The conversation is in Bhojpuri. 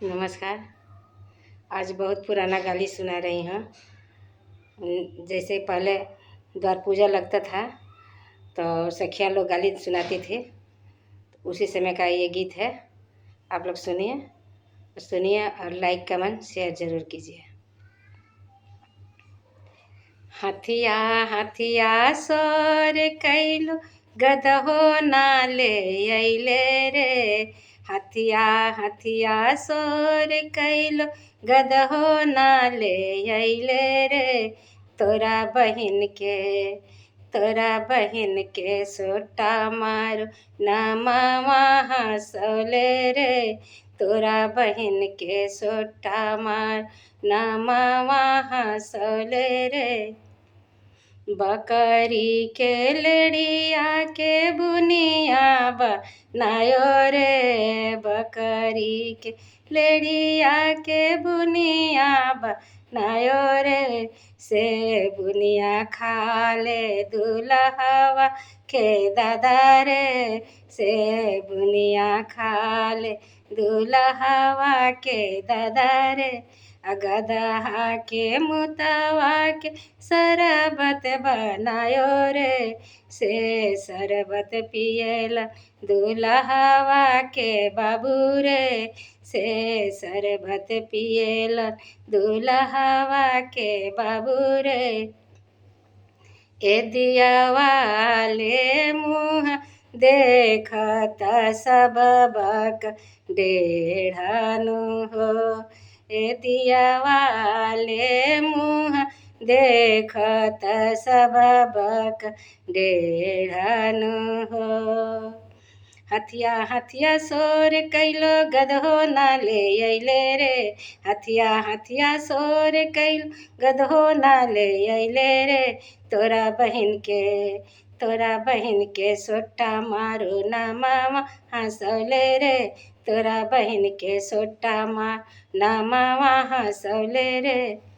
नमस्कार। आज बहुत पुराना गाली सुना रही हूँ। जैसे पहले द्वार पूजा लगता था तो सखियाँ लोग गाली सुनाती थी, तो उसी समय का ये गीत है। आप लोग सुनिए और लाइक कमेंट शेयर ज़रूर कीजिए। हथिया हथिया सोर कैलो गदहो नाले अइले रे। हथिया हथिया सोर कैलो गदहो नाले अइले रे। तोरा बहिन के सोटा मारो नामा हंसले रे। तोरा बहिन के सोटा मार नामा हंसले रे। बकरी के लेड़िया के बुनिया बनायो रे। बकरी के लेड़िया के बुनिया बनायो रे। से बुनिया खा ले दुल्हवा के दादा रे। से बुनिया खा ले दुल्हवा के दादा रे। गदहा के मुतवा के शरबत बनायो रे। से शरबत पियला दुल्हवा के बाबू रे। से शरबत पियला दुल्हवा के बाबू रे। ए दिया वाले मुँह देखत सब बक डेढ़ानु हो। ए दिया वाले मुँह देखत सब बक डेढ़ानु हो। हथिया हथिया सोर कैलो गदहो नाले अइले रे। हथिया हथिया सोर कैलो गदहो नाले अइले रे। तोरा बहिन के सोटा मारो ना मामा हंसले रे। तोरा बहिन के सोटा मार ना मामा हंसले रे।